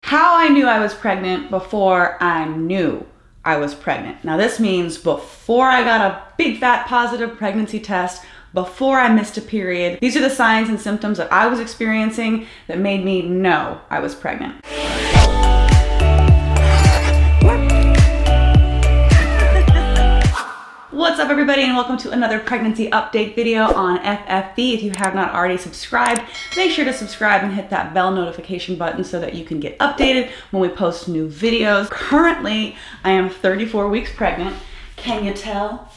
How I knew I was pregnant before I knew I was pregnant. Now this means before I got a big fat positive pregnancy test, before I missed a period. These are the signs and symptoms that I was experiencing that made me know I was pregnant. What's up everybody, and welcome to another pregnancy update video on FFB. If you have not already subscribed, make sure to subscribe and hit that bell notification button so that you can get updated when we post new videos. Currently, I am 34 weeks pregnant. Can you tell?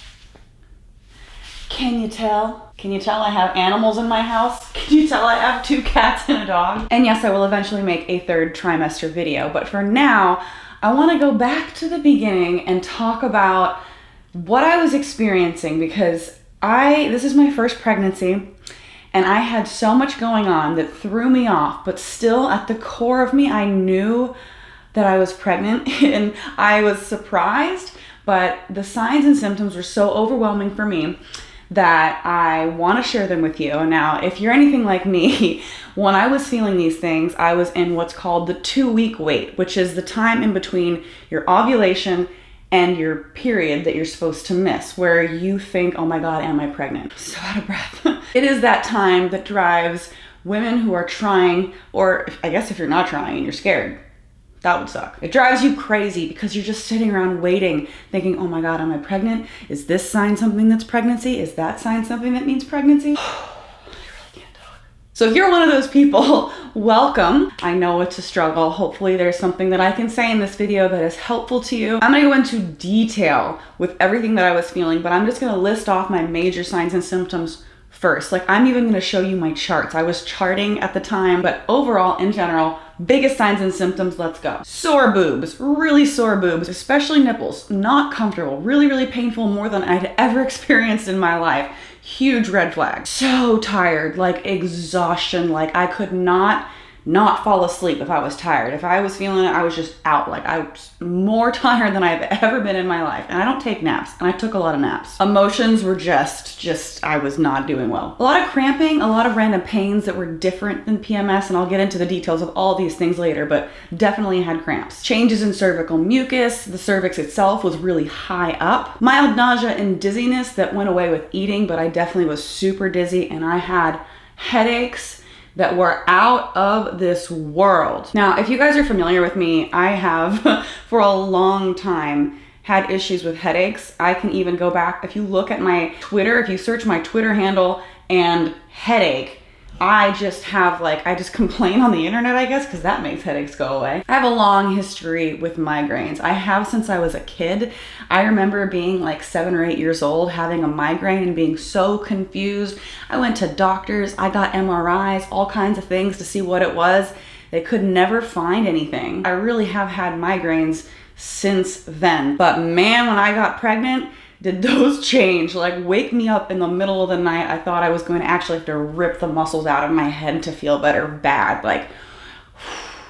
Can you tell? Can you tell I have animals in my house? Can you tell I have 2 cats and a dog? And yes, I will eventually make a 3rd trimester video, but for now, I want to go back to the beginning and talk about what I was experiencing, because this is my first pregnancy and I had so much going on that threw me off, but still at the core of me, I knew that I was pregnant and I was surprised, but the signs and symptoms were so overwhelming for me that I want to share them with you. Now, if you're anything like me, when I was feeling these things, I was in what's called the 2-week wait, which is the time in between your ovulation and your period that you're supposed to miss, where you think, oh my God, am I pregnant? So out of breath. It is that time that drives women who are trying, or I guess if you're not trying and you're scared, that would suck. It drives you crazy because you're just sitting around waiting, thinking, oh my God, am I pregnant? Is this sign something that's pregnancy? Is that sign something that means pregnancy? So if you're one of those people, welcome. I know it's a struggle. Hopefully there's something that I can say in this video that is helpful to you. I'm gonna go into detail with everything that I was feeling, but I'm just gonna list off my major signs and symptoms first. Like, I'm even gonna show you my charts. I was charting at the time, but overall, in general, biggest signs and symptoms, let's go. Sore boobs, really sore boobs, especially nipples, not comfortable, really, really painful, more than I'd ever experienced in my life. Huge red flag. So tired, like exhaustion, like I could not fall asleep if I was tired. If I was feeling it, I was just out. Like, I was more tired than I've ever been in my life. And I don't take naps, and I took a lot of naps. Emotions were just, I was not doing well. A lot of cramping, a lot of random pains that were different than PMS, and I'll get into the details of all these things later, but definitely had cramps. Changes in cervical mucus, the cervix itself was really high up. Mild nausea and dizziness that went away with eating, but I definitely was super dizzy, and I had headaches that were out of this world. Now, if you guys are familiar with me, I have for a long time had issues with headaches. I can even go back, if you look at my Twitter, if you search my Twitter handle and headache, I just complain on the internet, I guess, because that makes headaches go away. I have a long history with migraines. I have since I was a kid. I remember being like 7 or 8 years old, having a migraine and being so confused. I went to doctors, I got MRIs, all kinds of things to see what it was. They could never find anything. I really have had migraines since then. But man, when I got pregnant, did those change. Like, wake me up in the middle of the night. I thought I was going to actually have to rip the muscles out of my head to feel better bad. Like,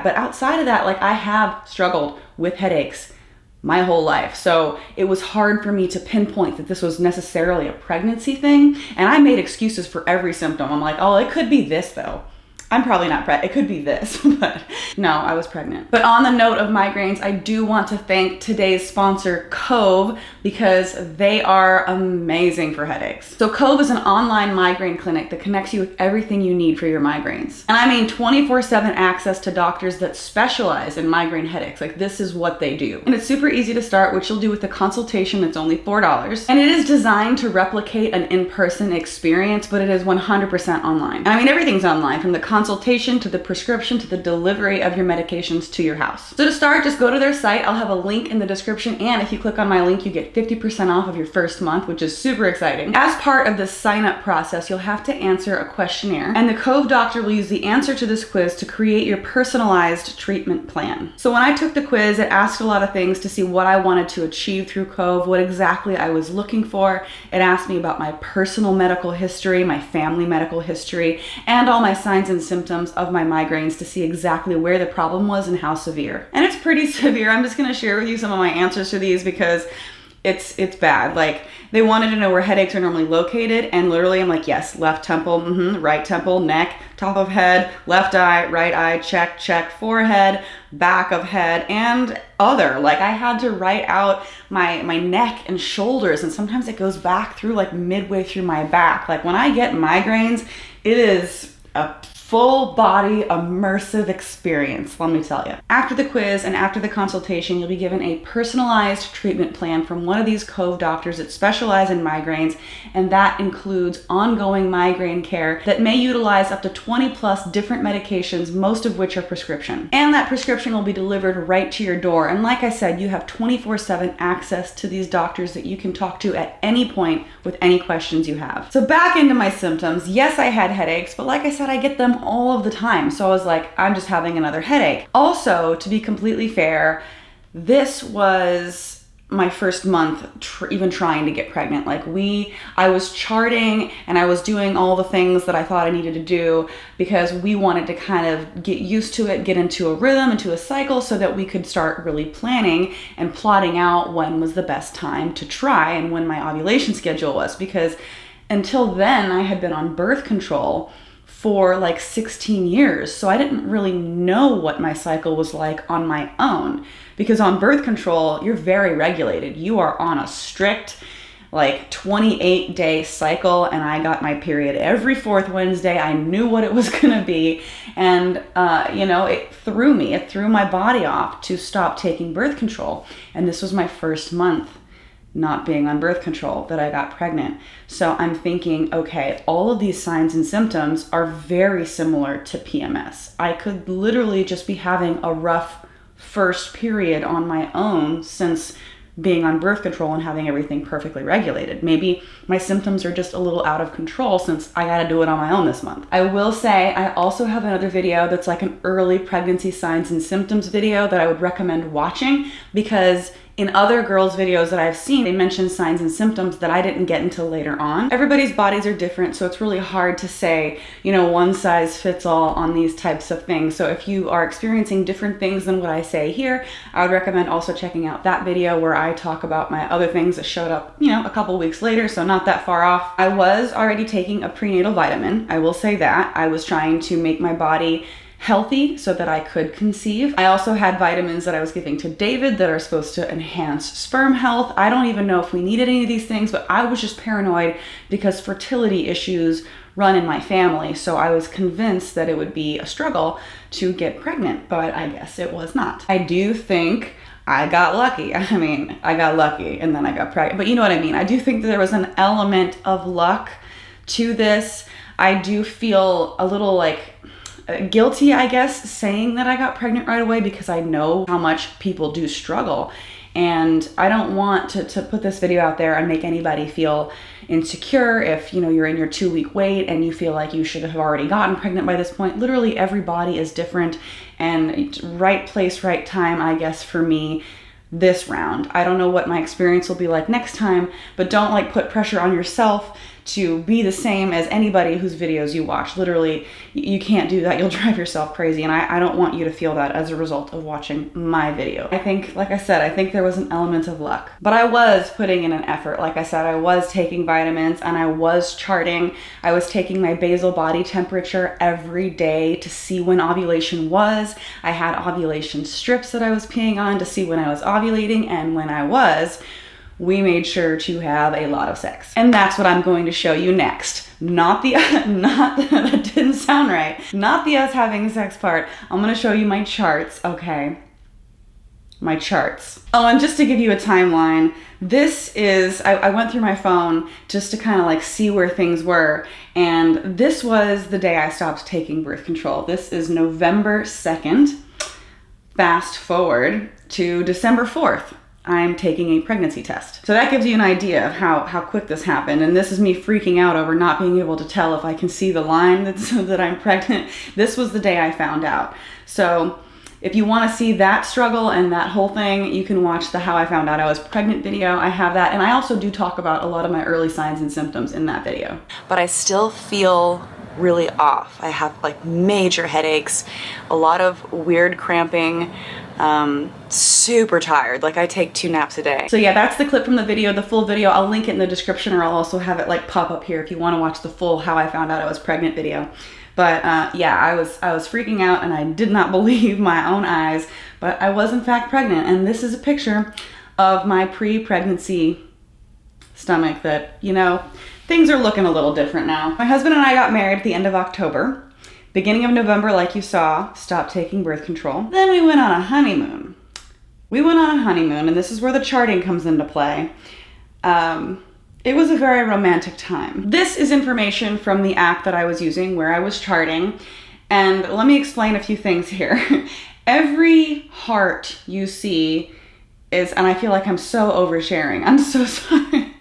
but outside of that, like, I have struggled with headaches my whole life. So it was hard for me to pinpoint that this was necessarily a pregnancy thing. And I made excuses for every symptom. I'm like, oh, it could be this though. I'm probably not pregnant. It could be this, but no, I was pregnant. But on the note of migraines, I do want to thank today's sponsor, Cove, because they are amazing for headaches. So Cove is an online migraine clinic that connects you with everything you need for your migraines. And I mean 24/7 access to doctors that specialize in migraine headaches. Like, this is what they do. And it's super easy to start, which you'll do with a consultation that's only $4. And it is designed to replicate an in-person experience, but it is 100% online. And I mean, everything's online, from the consultation to the prescription to the delivery of your medications to your house. So to start, just go to their site. I'll have a link in the description, and if you click on my link, you get 50% off of your first month, which is super exciting. As part of the sign-up process, you'll have to answer a questionnaire, and the Cove doctor will use the answer to this quiz to create your personalized treatment plan. So when I took the quiz, it asked a lot of things to see what I wanted to achieve through Cove, what exactly I was looking for. It asked me about my personal medical history, my family medical history, and all my signs and symptoms of my migraines to see exactly where the problem was and how severe. And it's pretty severe. I'm just gonna share with you some of my answers to these because it's bad. Like, they wanted to know where headaches are normally located, and literally I'm like, yes, left temple, right temple, neck, top of head, left eye, right eye, check, forehead, back of head and other. Like I had to write out my neck and shoulders, and sometimes it goes back through like midway through my back. Like when I get migraines, it is a full body immersive experience, let me tell you. After the quiz and after the consultation, you'll be given a personalized treatment plan from one of these Cove doctors that specialize in migraines, and that includes ongoing migraine care that may utilize up to 20 plus different medications, most of which are prescription. And that prescription will be delivered right to your door. And like I said, you have 24/7 access to these doctors that you can talk to at any point with any questions you have. So back into my symptoms. Yes, I had headaches, but like I said, I get them all of the time. So I was like, I'm just having another headache. Also, to be completely fair, this was my first month even trying to get pregnant. Like I was charting and I was doing all the things that I thought I needed to do because we wanted to kind of get used to it, get into a rhythm, into a cycle, so that we could start really planning and plotting out when was the best time to try and when my ovulation schedule was. Because until then, I had been on birth control for like 16 years. So I didn't really know what my cycle was like on my own, because on birth control, you're very regulated. You are on a strict like 28-day cycle, and I got my period every fourth Wednesday. I knew what it was gonna be, and it threw my body off to stop taking birth control. And this was my first month not being on birth control that I got pregnant. So I'm thinking, okay, all of these signs and symptoms are very similar to PMS. I could literally just be having a rough first period on my own since being on birth control and having everything perfectly regulated. Maybe my symptoms are just a little out of control since I gotta do it on my own this month. I will say I also have another video that's like an early pregnancy signs and symptoms video that I would recommend watching, because in other girls' videos that I've seen, they mention signs and symptoms that I didn't get until later on. Everybody's bodies are different, so it's really hard to say, one size fits all on these types of things. So if you are experiencing different things than what I say here, I would recommend also checking out that video where I talk about my other things that showed up, a couple weeks later, so not that far off. I was already taking a prenatal vitamin. I will say that. I was trying to make my body healthy so that I could conceive. I also had vitamins that I was giving to David that are supposed to enhance sperm health. I don't even know if we needed any of these things, but I was just paranoid because fertility issues run in my family. So I was convinced that it would be a struggle to get pregnant, but I guess it was not. I do think I got lucky. I got lucky and then I got pregnant, but you know what I mean? I do think that there was an element of luck to this. I do feel a little guilty, I guess, saying that I got pregnant right away, because I know how much people do struggle. And I don't want to put this video out there and make anybody feel insecure if, you're in your 2-week wait and you feel like you should have already gotten pregnant by this point. Literally every body is different, and right place, right time, I guess, for me this round. I don't know what my experience will be like next time, but don't put pressure on yourself to be the same as anybody whose videos you watch. Literally, you can't do that. You'll drive yourself crazy, and I don't want you to feel that as a result of watching my video. I think, like I said, I think there was an element of luck. But I was putting in an effort. Like I said, I was taking vitamins and I was charting. I was taking my basal body temperature every day to see when ovulation was. I had ovulation strips that I was peeing on to see when I was ovulating, and when I was, we made sure to have a lot of sex. And that's what I'm going to show you next. Not that didn't sound right. Not the us having sex part. I'm gonna show you my charts, okay? My charts. Oh, and just to give you a timeline, this is, I went through my phone just to kind of see where things were. And this was the day I stopped taking birth control. This is November 2nd. Fast forward to December 4th. I'm taking a pregnancy test. So that gives you an idea of how quick this happened. And this is me freaking out over not being able to tell if I can see the line that I'm pregnant. This was the day I found out. So if you want to see that struggle and that whole thing, you can watch the How I Found Out I Was Pregnant video. I have that. And I also do talk about a lot of my early signs and symptoms in that video. But I still feel really off. I have major headaches, a lot of weird cramping, super tired. I take 2 naps a day. So yeah, that's the clip from the video. The full video, I'll link it in the description, or I'll also have it pop up here if you want to watch the full How I Found Out I Was Pregnant video. But yeah, I was freaking out and I did not believe my own eyes, but I was in fact pregnant. And this is a picture of my pre-pregnancy stomach that, you know, things are looking a little different now. My husband and I got married at the end of October. Beginning of November, like you saw, stopped taking birth control. Then we went on a honeymoon. And this is where the charting comes into play. It was a very romantic time. This is information from the app that I was using where I was charting. And let me explain a few things here. Every heart you see is, and I feel like I'm so oversharing. I'm so sorry.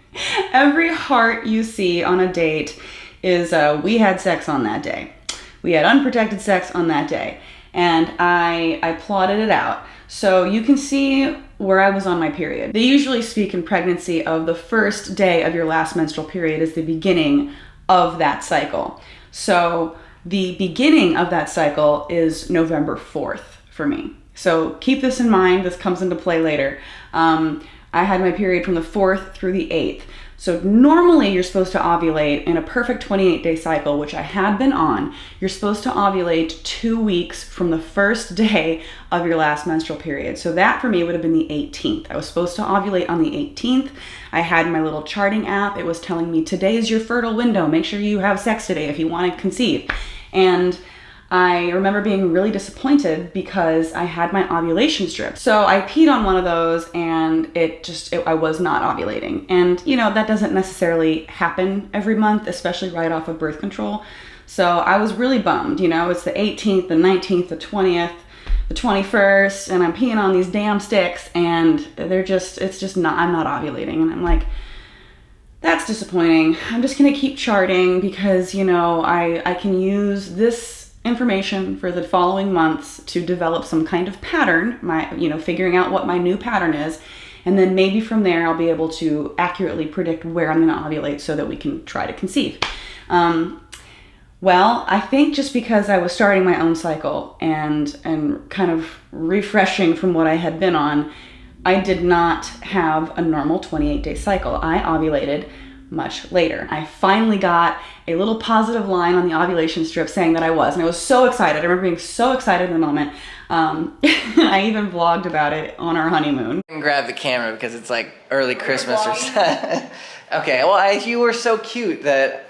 Every heart you see on a date is we had sex on that day. We had unprotected sex on that day. And I plotted it out. So you can see where I was on my period. They usually speak in pregnancy of the first day of your last menstrual period as the beginning of that cycle. So the beginning of that cycle is November 4th for me. So keep this in mind. This comes into play later. I had my period from the 4th through the 8th. So normally you're supposed to ovulate in a perfect 28-day cycle, which I had been on. You're supposed to ovulate 2 weeks from the first day of your last menstrual period. So that for me would have been the 18th. I was supposed to ovulate on the 18th. I had my little charting app. It was telling me today is your fertile window. Make sure you have sex today if you want to conceive. And I remember being really disappointed because I had my ovulation strip. So I peed on one of those and I was not ovulating. And you know, that doesn't necessarily happen every month, especially right off of birth control. So I was really bummed, you know, it's the 18th, the 19th, the 20th, the 21st, and I'm peeing on these damn sticks and I'm not ovulating. And I'm like, that's disappointing. I'm just gonna keep charting because, you know, I can use this information for the following months to develop some kind of pattern, figuring out what my new pattern is. And then maybe from there, I'll be able to accurately predict where I'm going to ovulate so that we can try to conceive. Well, I think just because I was starting my own cycle and kind of refreshing from what I had been on, I did not have a normal 28-day cycle. I ovulated much later. I finally got a little positive line on the ovulation strip saying that I was, and I was so excited. I remember being so excited in the moment. I even vlogged about it on our honeymoon. I can grab the camera because it's like early Christmas or something. Okay, well, you were so cute that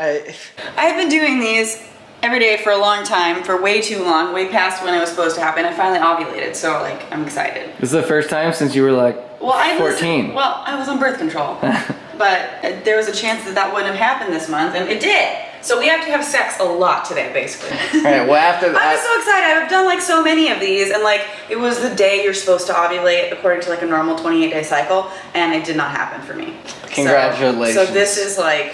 I've been doing these every day for a long time, for way too long, way past when it was supposed to happen. I finally ovulated, so like, I'm excited. This is the first time since you were like 14. I was on birth control. But there was a chance that wouldn't have happened this month, and it did. So we have to have sex a lot today, basically. All right, well, after that, I was so excited. I've done like so many of these, and like it was the day you're supposed to ovulate according to like a normal 28-day cycle, and it did not happen for me. Congratulations. So this is like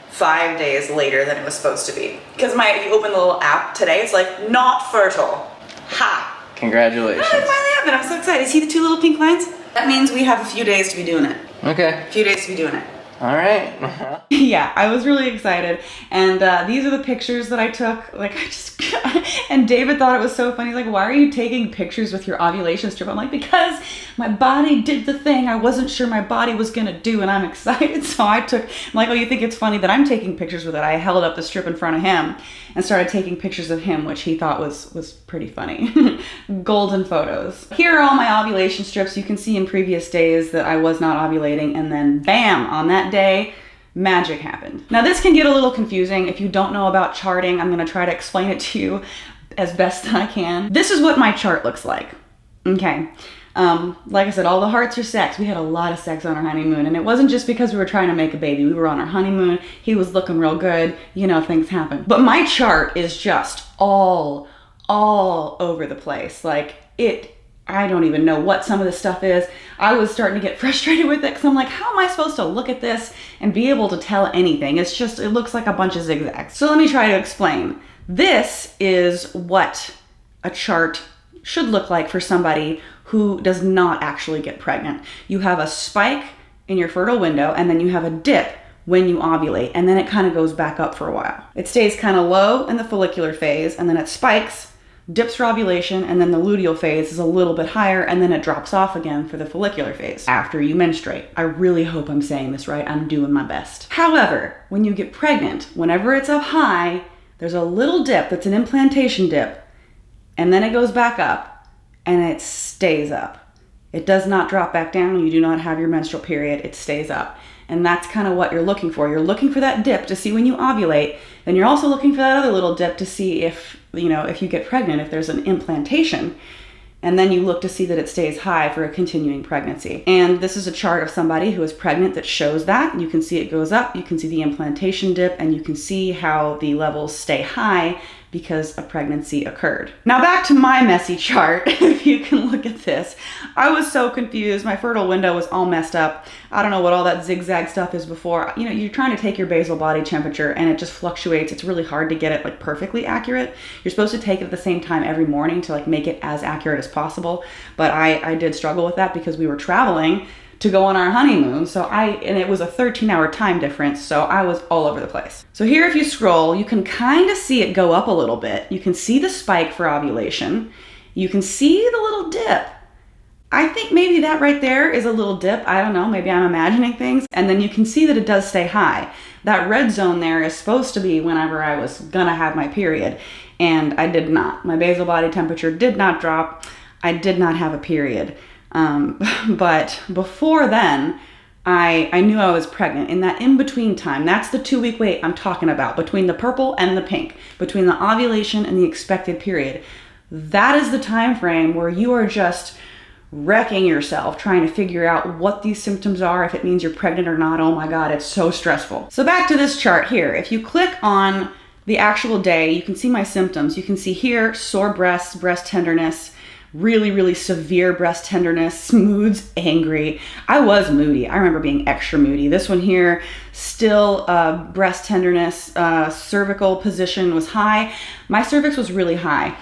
5 days later than it was supposed to be. Because if you open the little app today, it's like not fertile. Ha! Congratulations. Oh, it finally happened. I'm so excited. See the two little pink lines? That means we have a few days to be doing it. Okay. A few days to be doing it. All right. Yeah, I was really excited. And these are the pictures that I took. Like, and David thought it was so funny. He's like, why are you taking pictures with your ovulation strip? I'm like, because my body did the thing I wasn't sure my body was going to do, and I'm excited. So I'm like, oh, you think it's funny that I'm taking pictures with it? I held up the strip in front of him and started taking pictures of him, which he thought was pretty funny. Golden photos. Here are all my ovulation strips. You can see in previous days that I was not ovulating, and then bam, on that day, magic happened. Now this can get a little confusing. If you don't know about charting, I'm going to try to explain it to you as best that I can. This is what my chart looks like. Okay. Like I said, all the hearts are sex. We had a lot of sex on our honeymoon, and it wasn't just because we were trying to make a baby. We were on our honeymoon. He was looking real good. You know, things happen. But my chart is just all over the place. Like I don't even know what some of this stuff is. I was starting to get frustrated with it because I'm like, how am I supposed to look at this and be able to tell anything? It looks like a bunch of zigzags. So let me try to explain. This is what a chart should look like for somebody who does not actually get pregnant. You have a spike in your fertile window, and then you have a dip when you ovulate, and then it kind of goes back up for a while. It stays kind of low in the follicular phase, and then it spikes, dips for ovulation, and then the luteal phase is a little bit higher, and then it drops off again for the follicular phase after you menstruate. I really hope I'm saying this right. I'm doing my best. However, when you get pregnant, whenever it's up high, there's a little dip that's an implantation dip, and then it goes back up, and it stays up. It does not drop back down. You do not have your menstrual period. It stays up. And that's kind of what you're looking for. You're looking for that dip to see when you ovulate. Then you're also looking for that other little dip to see if you get pregnant, if there's an implantation. And then you look to see that it stays high for a continuing pregnancy. And this is a chart of somebody who is pregnant that shows that. You can see it goes up, you can see the implantation dip, and you can see how the levels stay high because a pregnancy occurred. Now back to my messy chart, if you can look at this. I was so confused. My fertile window was all messed up. I don't know what all that zigzag stuff is before. You're trying to take your basal body temperature and it just fluctuates. It's really hard to get it like perfectly accurate. You're supposed to take it at the same time every morning to like make it as accurate as possible. But I did struggle with that because we were traveling to go on our honeymoon. And it was a 13-hour time difference, so I was all over the place. So here, if you scroll, you can kind of see it go up a little bit. You can see the spike for ovulation. You can see the little dip. I think maybe that right there is a little dip. I don't know, maybe I'm imagining things. And then you can see that it does stay high. That red zone there is supposed to be whenever I was gonna have my period, and I did not. My basal body temperature did not drop. I did not have a period. But before then, I knew I was pregnant. In that in-between time, that's the 2-week wait I'm talking about, between the purple and the pink, between the ovulation and the expected period. That is the time frame where you are just wrecking yourself trying to figure out what these symptoms are, if it means you're pregnant or not. Oh my God, it's so stressful. So back to this chart here. If you click on the actual day, you can see my symptoms. You can see here, sore breasts, breast tenderness, really, really severe breast tenderness, moods, angry. I was moody. I remember being extra moody. This one here, still breast tenderness, cervical position was high. My cervix was really high.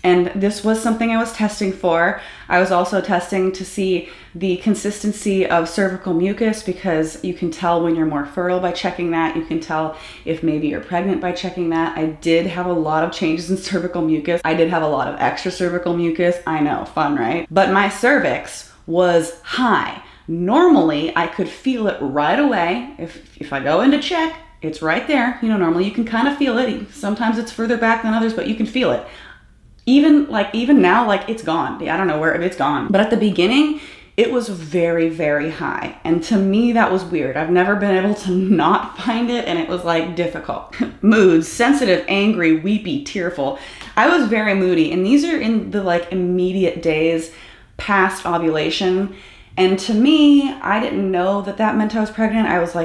And this was something I was testing for. I was also testing to see the consistency of cervical mucus, because you can tell when you're more fertile by checking that. You can tell if maybe you're pregnant by checking that. I did have a lot of changes in cervical mucus. I did have a lot of extra cervical mucus. I know, fun, right? But my cervix was high. Normally, I could feel it right away. If I go in to check, it's right there. Normally you can kind of feel it. Sometimes it's further back than others, but you can feel it. Even now, it's gone. I don't know where it's gone. But at the beginning, it was very, very high. And to me, that was weird. I've never been able to not find it, and it was difficult. Moods, sensitive, angry, weepy, tearful. I was very moody, and these are in the immediate days past ovulation. And to me, I didn't know that meant I was pregnant. I was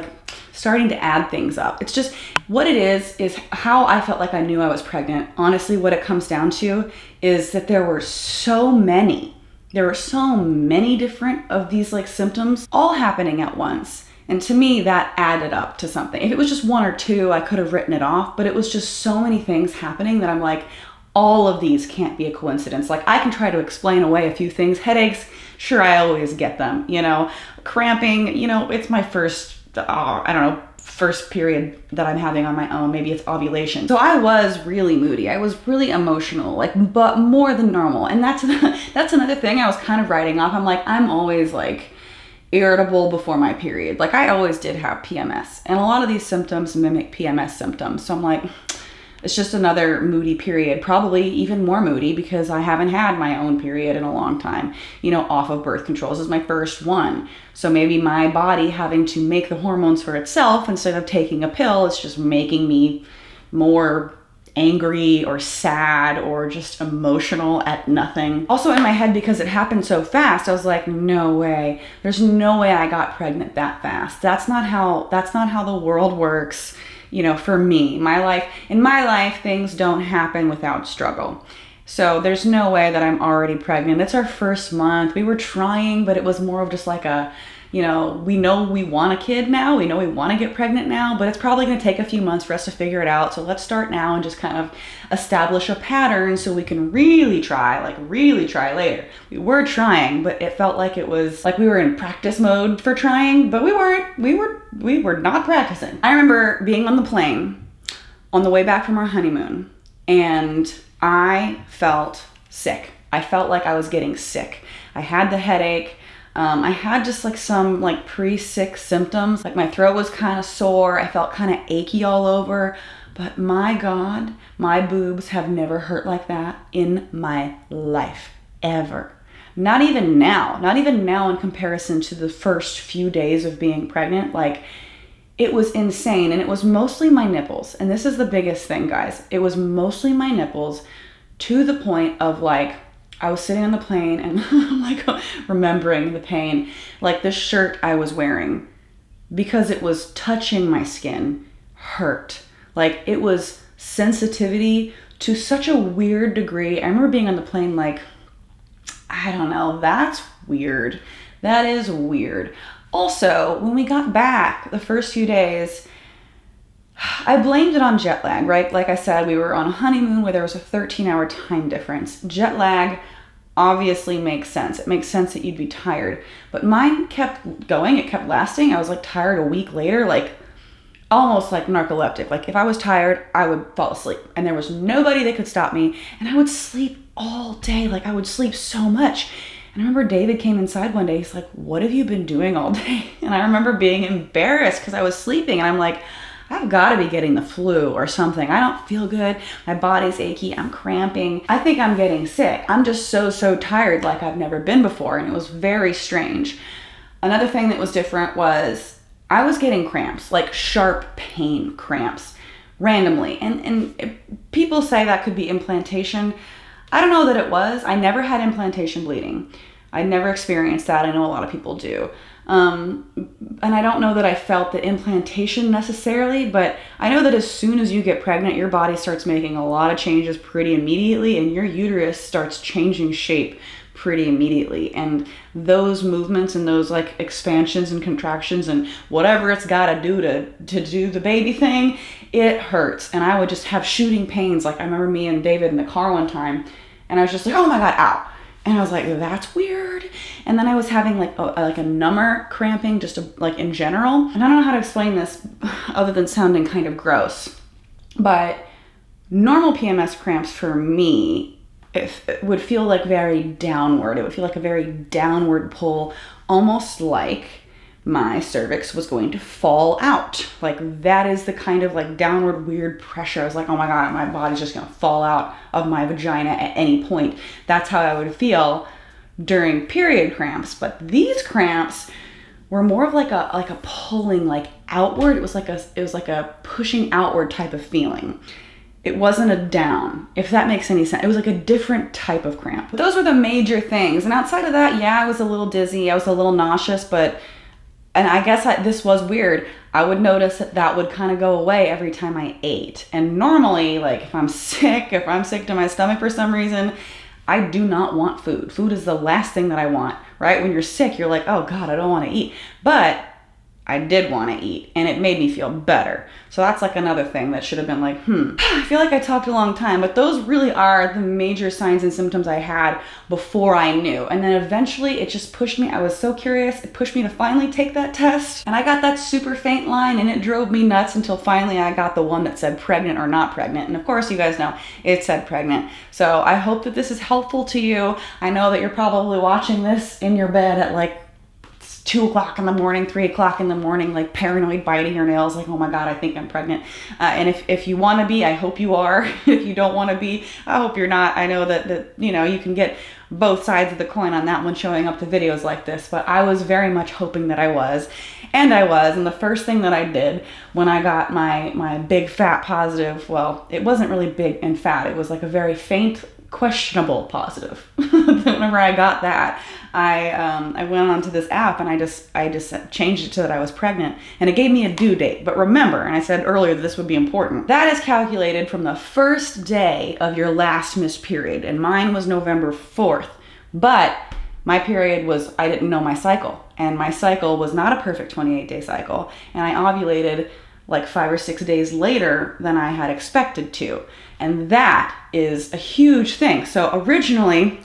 starting to add things up. It's just what it is how I felt like I knew I was pregnant. Honestly, what it comes down to is that there were so many different of these symptoms all happening at once. And to me, that added up to something. If it was just one or two, I could have written it off, but it was just so many things happening that I'm all of these can't be a coincidence. I can try to explain away a few things. Headaches, sure, I always get them. Cramping, it's my first period that I'm having on my own. Maybe it's ovulation. So I was really moody. I was really emotional, but more than normal. And that's another thing I was kind of writing off. I'm always irritable before my period. I always did have PMS, and a lot of these symptoms mimic PMS symptoms. So I'm it's just another moody period, probably even more moody because I haven't had my own period in a long time, off of birth controls. This is my first one. So maybe my body having to make the hormones for itself instead of taking a pill, it's just making me more angry or sad or just emotional at nothing. Also in my head, because it happened so fast, I was no way. There's no way I got pregnant that fast. That's not how the world works. For me, in my life, things don't happen without struggle. So there's no way that I'm already pregnant. It's our first month. We were trying, but it was more of just we know we want a kid now. We know we want to get pregnant now, but it's probably going to take a few months for us to figure it out. So let's start now and just kind of establish a pattern so we can really try later. We were trying, but it felt like it was we were in practice mode for trying, but we weren't. We were not practicing. I remember being on the plane on the way back from our honeymoon, and I felt sick. I felt like I was getting sick. I had the headache. I had just some pre-sick symptoms. My throat was kind of sore. I felt kind of achy all over. But my God, my boobs have never hurt like that in my life, ever. Not even now in comparison to the first few days of being pregnant. Like, it was insane. And it was mostly my nipples. And this is the biggest thing, guys. It was mostly my nipples, to the point of, like, I was sitting on the plane and I'm like remembering the pain. Like, the shirt I was wearing, because it was touching my skin, hurt. Like, it was sensitivity to such a weird degree. I remember being on the plane like, I don't know, that's weird. That is weird. Also, when we got back the first few days, I blamed it on jet lag, right? Like I said, we were on a honeymoon where there was a 13-hour time difference. Jet lag obviously makes sense. It makes sense that you'd be tired. But mine kept going. It kept lasting. I was like tired a week later, like almost like narcoleptic. Like, if I was tired, I would fall asleep. And there was nobody that could stop me. And I would sleep all day. Like, I would sleep so much. And I remember David came inside one day. He's like, what have you been doing all day? And I remember being embarrassed because I was sleeping. And I'm like, I've got to be getting the flu or something. I don't feel good. My body's achy. I'm cramping. I think I'm getting sick. I'm just so tired, like I've never been before. And it was very strange. Another thing that was different was I was getting cramps, like sharp pain cramps, randomly. And people say that could be implantation. I don't know that it was. I never had implantation bleeding. I never experienced that. I know a lot of people do. And I don't know that I felt the implantation necessarily, but I know that as soon as you get pregnant, your body starts making a lot of changes pretty immediately, and your uterus starts changing shape pretty immediately. And those movements and those like expansions and contractions and whatever it's got to do to do the baby thing, it hurts. And I would just have shooting pains. Like, I remember me and David in the car one time, and I was just like, oh my God, ow. And I was like, that's weird. And then I was having like a number cramping, like in general. And I don't know how to explain this other than sounding kind of gross. But normal PMS cramps for me, it would feel like very downward. It would feel like a very downward pull, almost like my cervix was going to fall out. Like, that is the kind of like downward weird pressure. I was like, oh my God, my body's just gonna fall out of my vagina at any point. That's how I would feel during period cramps. But these cramps were more of like a pulling like outward. It was like a pushing outward type of feeling. It wasn't a down, if that makes any sense. It was like a different type of cramp. But those were the major things. And outside of that, yeah, I was a little dizzy. I was a little nauseous, and I guess this was weird. I would notice that would kind of go away every time I ate. And normally, like, if I'm sick to my stomach for some reason, I do not want food. Food is the last thing that I want, right? When you're sick, you're like, oh God, I don't want to eat. But I did want to eat, and it made me feel better. So that's like another thing that should have been like, I feel like I talked a long time, but those really are the major signs and symptoms I had before I knew. And then eventually it just pushed me. I was so curious. It pushed me to finally take that test. And I got that super faint line, and it drove me nuts until finally I got the one that said pregnant or not pregnant. And of course, you guys know it said pregnant. So I hope that this is helpful to you. I know that you're probably watching this in your bed at like 2 o'clock in the morning, 3 o'clock in the morning, like paranoid, biting your nails, like, oh my God, I think I'm pregnant. And if you want to be, I hope you are. If you don't want to be, I hope you're not. I know that you know, you can get both sides of the coin on that one showing up to videos like this, but I was very much hoping that I was. And I was. And the first thing that I did when I got my big fat positive, well, it wasn't really big and fat. It was like a very faint, questionable positive. Whenever I got that, I went onto this app and I just changed it to that I was pregnant, and it gave me a due date. But remember, and I said earlier that this would be important, that is calculated from the first day of your last missed period, and mine was November 4th. But my period was, I didn't know my cycle, and my cycle was not a perfect 28-day cycle, and I ovulated like 5 or 6 days later than I had expected to. And that is a huge thing. So originally,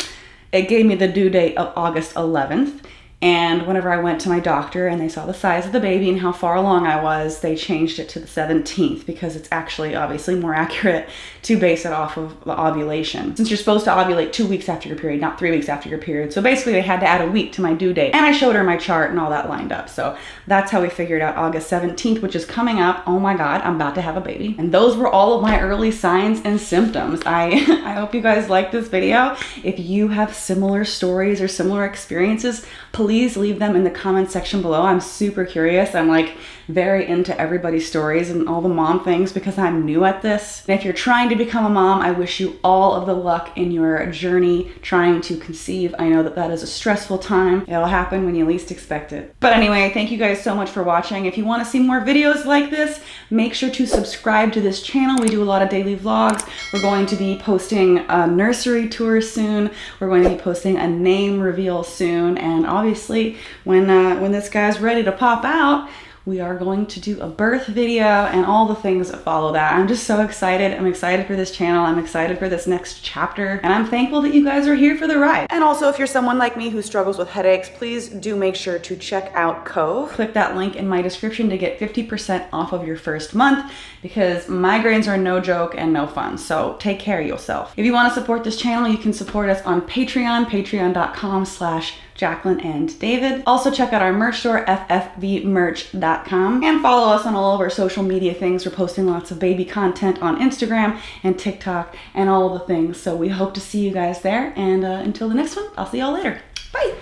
it gave me the due date of August 11th. And whenever I went to my doctor and they saw the size of the baby and how far along I was, they changed it to the 17th because it's actually obviously more accurate to base it off of the ovulation. Since you're supposed to ovulate 2 weeks after your period, not 3 weeks after your period. So basically they had to add a week to my due date. And I showed her my chart and all that lined up. So that's how we figured out August 17th, which is coming up. Oh my God, I'm about to have a baby. And those were all of my early signs and symptoms. I hope you guys like this video. If you have similar stories or similar experiences, please leave them in the comment section below. I'm super curious. I'm like very into everybody's stories and all the mom things because I'm new at this. And if you're trying to become a mom, I wish you all of the luck in your journey trying to conceive. I know that that is a stressful time. It'll happen when you least expect it. But anyway, thank you guys so much for watching. If you want to see more videos like this, make sure to subscribe to this channel. We do a lot of daily vlogs. We're going to be posting a nursery tour soon. We're going to be posting a name reveal soon. And obviously, when this guy's ready to pop out, we are going to do a birth video and all the things that follow that. I'm just so excited. I'm excited for this channel. I'm excited for this next chapter. And I'm thankful that you guys are here for the ride. And also, if you're someone like me who struggles with headaches, please do make sure to check out Cove. Click that link in my description to get 50% off of your first month because migraines are no joke and no fun. So take care of yourself. If you want to support this channel, you can support us on Patreon, patreon.com/Jacqueline and David. Also check out our merch store, ffvmerch.com, and follow us on all of our social media things. We're posting lots of baby content on Instagram and TikTok and all the things. So we hope to see you guys there. And until the next one, I'll see y'all later. Bye.